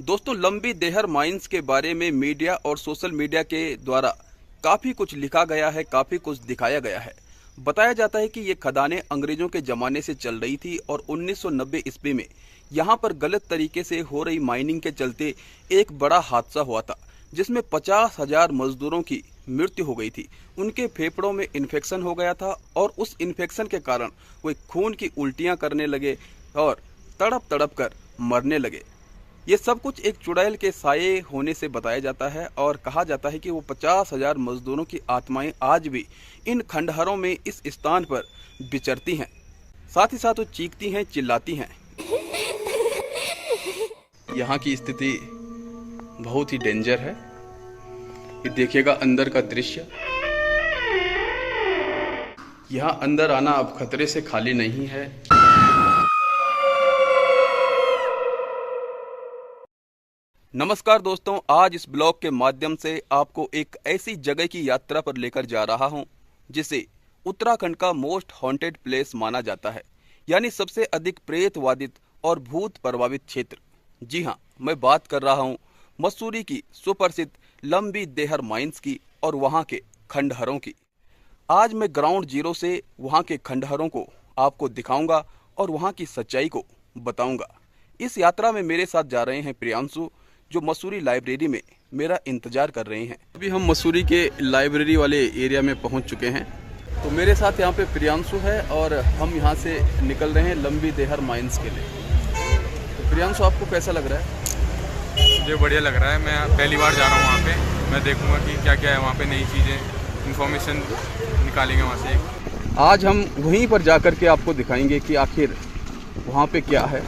दोस्तों, लंबी there mines के बारे में मीडिया और सोशल मीडिया के द्वारा काफ़ी कुछ लिखा गया है, काफ़ी कुछ दिखाया गया है। बताया जाता है कि ये खदानें अंग्रेज़ों के ज़माने से चल रही थी और 1990 ईस्वी में यहाँ पर गलत तरीके से हो रही माइनिंग के चलते एक बड़ा हादसा हुआ था, जिसमें 50,000 मजदूरों की मृत्यु हो गई थी। उनके फेफड़ों में इन्फेक्शन हो गया था और उस इन्फेक्शन के कारण वे खून की उल्टियाँ करने लगे और तड़प तड़प कर मरने लगे। ये सब कुछ एक चुड़ैल के साये होने से बताया जाता है और कहा जाता है कि वो 50,000 मजदूरों की आत्माएं आज भी इन खंडहरों में इस स्थान पर विचरती हैं। साथ ही साथ वो चीखती हैं, चिल्लाती हैं। यहाँ की स्थिति बहुत ही डेंजर है। ये देखिएगा अंदर का दृश्य। यहाँ अंदर आना अब खतरे से खाली नहीं है। नमस्कार दोस्तों, आज इस ब्लॉग के माध्यम से आपको एक ऐसी जगह की यात्रा पर लेकर जा रहा हूं जिसे उत्तराखंड का मोस्ट हॉन्टेड प्लेस माना जाता है, यानी सबसे अधिक प्रेतवादित और भूत प्रभावित क्षेत्र। जी हां, मैं बात कर रहा हूं मसूरी की सुप्रसिद्ध लंबी देहर माइंस की और वहां के खंडहरों की। आज मैं ग्राउंड जीरो से वहां के खंडहरों को आपको दिखाऊंगा और वहां की सच्चाई को बताऊंगा। इस यात्रा में मेरे साथ जा रहे हैं प्रियांशु, जो मसूरी लाइब्रेरी में मेरा इंतजार कर रहे हैं। अभी हम मसूरी के लाइब्रेरी वाले एरिया में पहुंच चुके हैं। तो मेरे साथ यहाँ पे प्रियांशु है और हम यहाँ से निकल रहे हैं लंबी देहर माइंस के लिए। तो प्रियांशु, आपको कैसा लग रहा है? मुझे बढ़िया लग रहा है। मैं पहली बार जा रहा हूँ वहाँ पे। मैं देखूँगा कि क्या क्या है वहाँ पे, नई चीज़ें, इन्फॉर्मेशन निकालेंगे वहाँ से। आज हम वहीं पर जा कर के आपको दिखाएंगे कि आखिर वहाँ पे क्या है।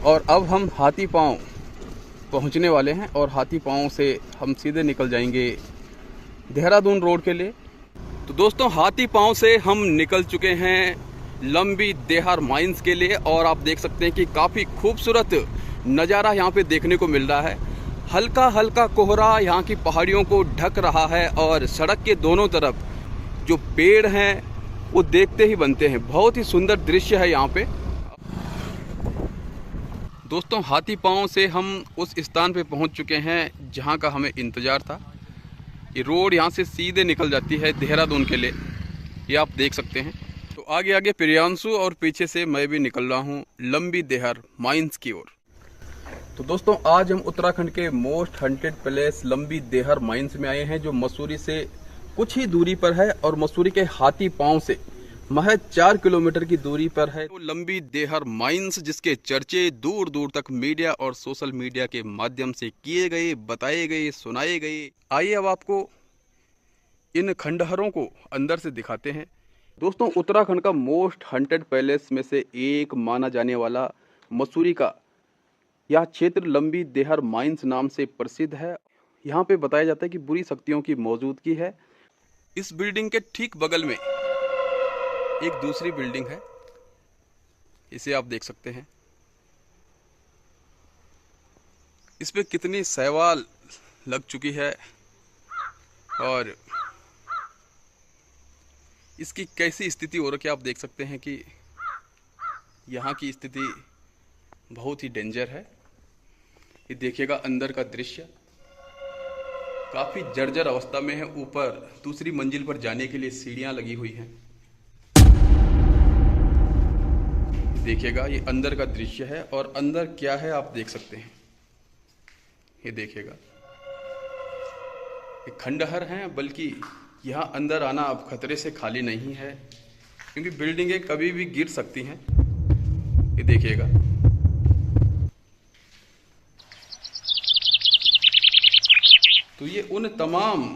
और अब हम हाथी पाँव पहुंचने वाले हैं और हाथी पाँव से हम सीधे निकल जाएंगे देहरादून रोड के लिए। तो दोस्तों, हाथी पाँव से हम निकल चुके हैं लंबी देहर माइंस के लिए और आप देख सकते हैं कि काफ़ी खूबसूरत नज़ारा यहाँ पे देखने को मिल रहा है। हल्का हल्का कोहरा यहाँ की पहाड़ियों को ढक रहा है और सड़क के दोनों तरफ जो पेड़ हैं वो देखते ही बनते हैं। बहुत ही सुंदर दृश्य है यहाँ पे। दोस्तों, हाथी पाँव से हम उस स्थान पे पहुंच चुके हैं जहां का हमें इंतज़ार था। ये रोड यहां से सीधे निकल जाती है देहरादून के लिए, ये आप देख सकते हैं। तो आगे आगे प्रियांशु और पीछे से मैं भी निकल रहा हूं लंबी देहर माइंस की ओर। तो दोस्तों, आज हम उत्तराखंड के मोस्ट हंटेड प्लेस लंबी देहर माइंस में आए हैं, जो मसूरी से कुछ ही दूरी पर है और मसूरी के हाथी पाँव से महज 4 किलोमीटर की दूरी पर है। तो लंबी देहर माइंस, जिसके चर्चे दूर दूर तक मीडिया और सोशल मीडिया के माध्यम से किए गए, बताए गए, सुनाए गए। आइए अब आपको इन खंडहरों को अंदर से दिखाते हैं। दोस्तों, उत्तराखंड का मोस्ट हंटेड पैलेस में से एक माना जाने वाला मसूरी का यह क्षेत्र लंबी देहर माइंस नाम से प्रसिद्ध है। यहाँ पे बताया जाता है कि बुरी शक्तियों की मौजूदगी है। इस बिल्डिंग के ठीक बगल में एक दूसरी बिल्डिंग है, इसे आप देख सकते हैं। इस पे कितनी शैवाल लग चुकी है और इसकी कैसी स्थिति हो रखी है, आप देख सकते हैं कि यहाँ की स्थिति बहुत ही डेंजर है। ये देखिएगा अंदर का दृश्य, काफी जर्जर अवस्था में है। ऊपर दूसरी मंजिल पर जाने के लिए सीढ़ियां लगी हुई हैं। देखिएगा ये अंदर का दृश्य है और अंदर क्या है आप देख सकते हैं। ये देखिएगा, ये खंडहर हैं, बल्कि यहाँ अंदर आना अब खतरे से खाली नहीं है, क्योंकि बिल्डिंगें कभी भी गिर सकती हैं। ये देखिएगा, तो ये उन तमाम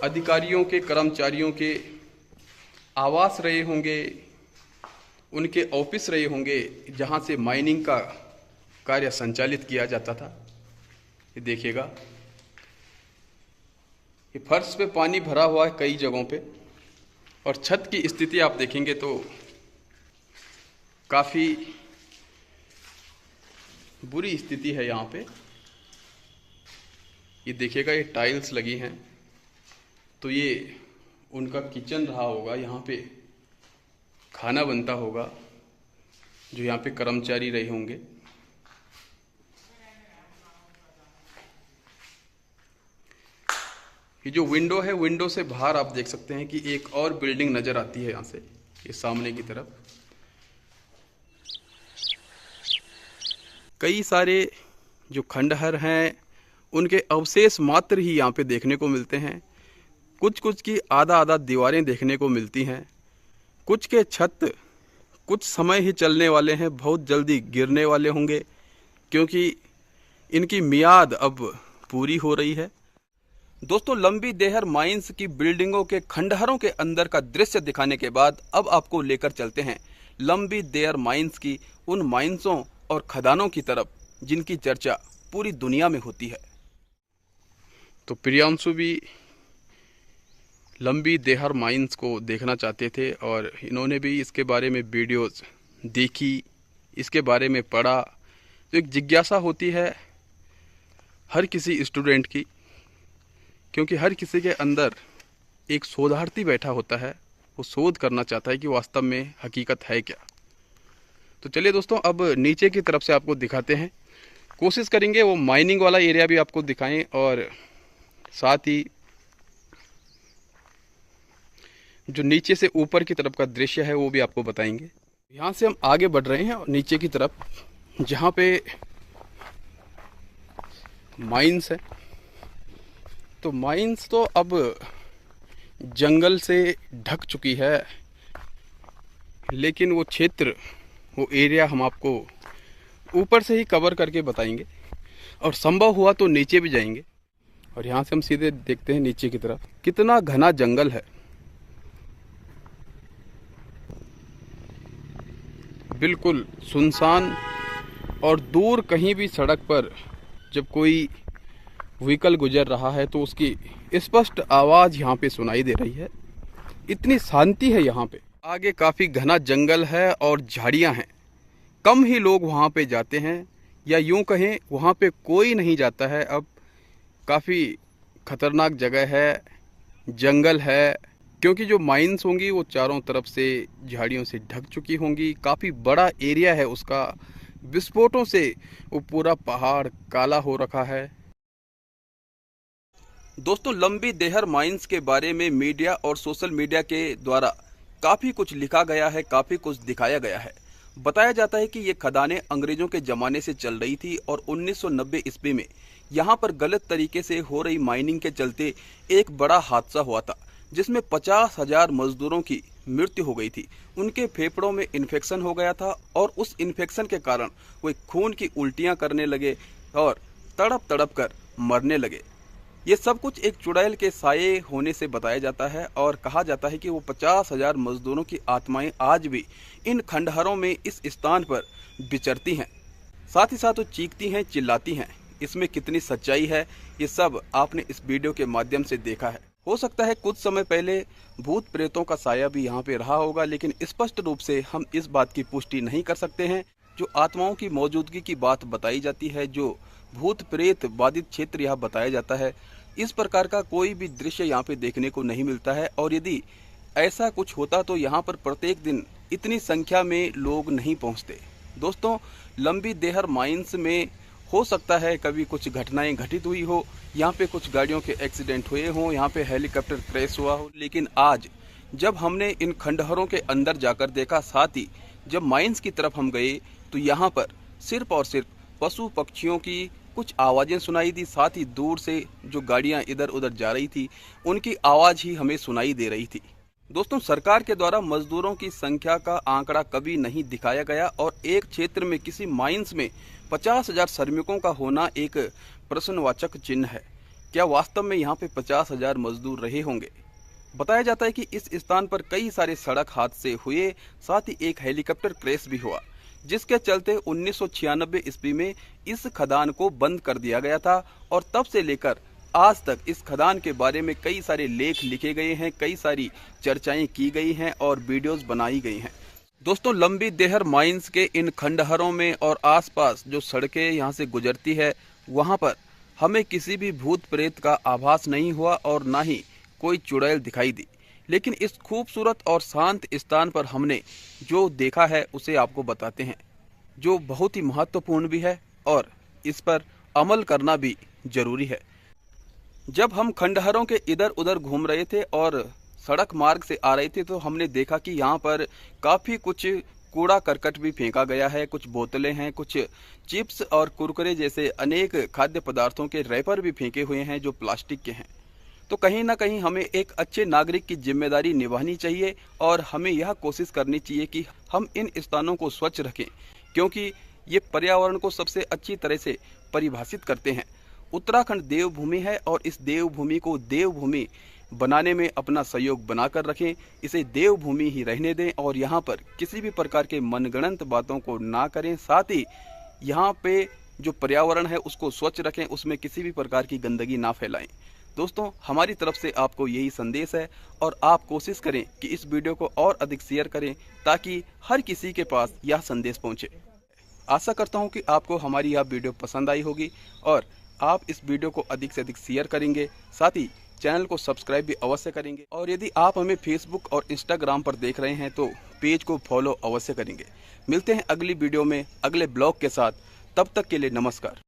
अधिकारियों के, कर्मचारियों के आवास रहे होंगे, उनके ऑफिस रहे होंगे, जहां से माइनिंग का कार्य संचालित किया जाता था। ये देखिएगा, ये फर्श पे पानी भरा हुआ है कई जगहों पे और छत की स्थिति आप देखेंगे तो काफ़ी बुरी स्थिति है यहाँ पे। ये देखिएगा, ये टाइल्स लगी हैं, तो ये उनका किचन रहा होगा, यहाँ पे खाना बनता होगा। जो यहाँ पे कर्मचारी रहे होंगे। ये जो विंडो है, विंडो से बाहर आप देख सकते हैं कि एक और बिल्डिंग नजर आती है यहाँ से, ये सामने की तरफ। कई सारे जो खंडहर हैं उनके अवशेष मात्र ही यहाँ पे देखने को मिलते हैं। कुछ कुछ की आधा आधा दीवारें देखने को मिलती हैं। कुछ के छत कुछ समय ही चलने वाले हैं, बहुत जल्दी गिरने वाले होंगे, क्योंकि इनकी मियाद अब पूरी हो रही है। दोस्तों, लंबी देहर माइंस की बिल्डिंगों के खंडहरों के अंदर का दृश्य दिखाने के बाद अब आपको लेकर चलते हैं लंबी देहर माइंस की उन माइंसों और खदानों की तरफ जिनकी चर्चा पूरी दुनिया में होती है। तो प्रियांशु भी लंबी देहर माइंस को देखना चाहते थे और इन्होंने भी इसके बारे में वीडियोस देखी, इसके बारे में पढ़ा। तो एक जिज्ञासा होती है हर किसी स्टूडेंट की, क्योंकि हर किसी के अंदर एक शोधार्थी बैठा होता है, वो शोध करना चाहता है कि वास्तव में हकीकत है क्या। तो चलिए दोस्तों, अब नीचे की तरफ से आपको दिखाते हैं। कोशिश करेंगे वो माइनिंग वाला एरिया भी आपको दिखाएं और साथ ही जो नीचे से ऊपर की तरफ का दृश्य है वो भी आपको बताएंगे। यहाँ से हम आगे बढ़ रहे हैं और नीचे की तरफ जहाँ पे माइंस है, तो माइंस तो अब जंगल से ढक चुकी है, लेकिन वो क्षेत्र, वो एरिया हम आपको ऊपर से ही कवर करके बताएंगे और संभव हुआ तो नीचे भी जाएंगे। और यहाँ से हम सीधे देखते हैं नीचे की तरफ, कितना घना जंगल है। बिल्कुल सुनसान, और दूर कहीं भी सड़क पर जब कोई व्हीकल गुजर रहा है तो उसकी स्पष्ट आवाज़ यहाँ पे सुनाई दे रही है। इतनी शांति है यहाँ पे। आगे काफ़ी घना जंगल है और झाड़ियाँ हैं। कम ही लोग वहाँ पे जाते हैं, या यूँ कहें वहाँ पे कोई नहीं जाता है। अब काफ़ी खतरनाक जगह है, जंगल है, क्योंकि जो माइंस होंगी वो चारों तरफ से झाड़ियों से ढक चुकी होंगी। काफ़ी बड़ा एरिया है उसका, विस्फोटों से वो पूरा पहाड़ काला हो रखा है। दोस्तों, लंबी देहर माइंस के बारे में मीडिया और सोशल मीडिया के द्वारा काफ़ी कुछ लिखा गया है, काफ़ी कुछ दिखाया गया है। बताया जाता है कि ये खदानें अंग्रेजों के ज़माने से चल रही थी और 1990 ईस्वी में यहाँ पर गलत तरीके से हो रही माइनिंग के चलते एक बड़ा हादसा हुआ था, जिसमें 50,000 मजदूरों की मृत्यु हो गई थी। उनके फेफड़ों में इन्फेक्शन हो गया था और उस इन्फेक्शन के कारण वे खून की उल्टियाँ करने लगे और तड़प तड़प कर मरने लगे। ये सब कुछ एक चुड़ैल के साये होने से बताया जाता है और कहा जाता है कि वो 50,000 मजदूरों की आत्माएं आज भी इन खंडहरों में इस स्थान पर विचरती हैं। साथ ही साथ वो चीखती हैं, चिल्लाती हैं। इसमें कितनी सच्चाई है, ये सब आपने इस वीडियो के माध्यम से देखा है। हो सकता है कुछ समय पहले भूत प्रेतों का साया भी यहाँ पे रहा होगा, लेकिन स्पष्ट रूप से हम इस बात की पुष्टि नहीं कर सकते हैं। जो आत्माओं की मौजूदगी की बात बताई जाती है, जो भूत प्रेत बाधित क्षेत्र यहाँ बताया जाता है, इस प्रकार का कोई भी दृश्य यहाँ पे देखने को नहीं मिलता है। और यदि ऐसा कुछ होता तो यहाँ पर प्रत्येक दिन इतनी संख्या में लोग नहीं पहुँचते। दोस्तों, लंबी देहर माइंस में हो सकता है कभी कुछ घटनाएं घटित हुई हो, यहाँ पे कुछ गाड़ियों के एक्सीडेंट हुए हों, यहाँ पे हेलीकॉप्टर क्रैश हुआ हो, लेकिन आज जब हमने इन खंडहरों के अंदर जाकर देखा, साथ ही जब माइंस की तरफ हम गए, तो यहाँ पर सिर्फ और सिर्फ पशु पक्षियों की कुछ आवाज़ें सुनाई दी। साथ ही दूर से जो गाड़ियाँ इधर उधर जा रही थी उनकी आवाज़ ही हमें सुनाई दे रही थी। दोस्तों, सरकार के द्वारा मजदूरों की संख्या का आंकड़ा कभी नहीं दिखाया गया और एक क्षेत्र में किसी माइंस में 50,000 श्रमिकों का होना एक प्रश्नवाचक चिन्ह है। क्या वास्तव में यहाँ पे 50,000 मजदूर रहे होंगे? बताया जाता है कि इस स्थान पर कई सारे सड़क हादसे हुए, साथ ही एक हेलीकॉप्टर क्रैश भी हुआ, जिसके चलते 1996 ईस्वी में इस खदान को बंद कर दिया गया था। और तब से लेकर आज तक इस खदान के बारे में कई सारे लेख लिखे गए हैं, कई सारी चर्चाएं की गई हैं और वीडियोस बनाई गई हैं। दोस्तों, लंबी देहर माइंस के इन खंडहरों में और आसपास जो सड़कें यहाँ से गुजरती है, वहाँ पर हमें किसी भी भूत प्रेत का आभास नहीं हुआ और ना ही कोई चुड़ैल दिखाई दी। लेकिन इस खूबसूरत और शांत स्थान पर हमने जो देखा है उसे आपको बताते हैं, जो बहुत ही महत्वपूर्ण भी है और इस पर अमल करना भी जरूरी है। जब हम खंडहरों के इधर उधर घूम रहे थे और सड़क मार्ग से आ रहे थे तो हमने देखा कि यहाँ पर काफ़ी कुछ कूड़ा करकट भी फेंका गया है, कुछ बोतलें हैं, कुछ चिप्स और कुरकुरे जैसे अनेक खाद्य पदार्थों के रैपर भी फेंके हुए हैं जो प्लास्टिक के हैं। तो कहीं ना कहीं हमें एक अच्छे नागरिक की जिम्मेदारी निभानी चाहिए और हमें यह कोशिश करनी चाहिए कि हम इन स्थानों को स्वच्छ रखें, क्योंकि ये पर्यावरण को सबसे अच्छी तरह से परिभाषित करते हैं। उत्तराखंड देवभूमि है और इस देवभूमि को देवभूमि बनाने में अपना सहयोग बनाकर रखें, इसे देवभूमि ही रहने दें और यहाँ पर किसी भी प्रकार के मनगढ़ंत बातों को ना करें। साथ ही यहाँ पे जो पर्यावरण है उसको स्वच्छ रखें, उसमें किसी भी प्रकार की गंदगी ना फैलाएं। दोस्तों, हमारी तरफ से आपको यही संदेश है और आप कोशिश करें कि इस वीडियो को और अधिक शेयर करें ताकि हर किसी के पास यह संदेश पहुंचे। आशा करता हूं कि आपको हमारी यह वीडियो पसंद आई होगी और आप इस वीडियो को अधिक से अधिक शेयर करेंगे, साथ ही चैनल को सब्सक्राइब भी अवश्य करेंगे। और यदि आप हमें फेसबुक और इंस्टाग्राम पर देख रहे हैं तो पेज को फॉलो अवश्य करेंगे। मिलते हैं अगली वीडियो में अगले ब्लॉग के साथ, तब तक के लिए नमस्कार।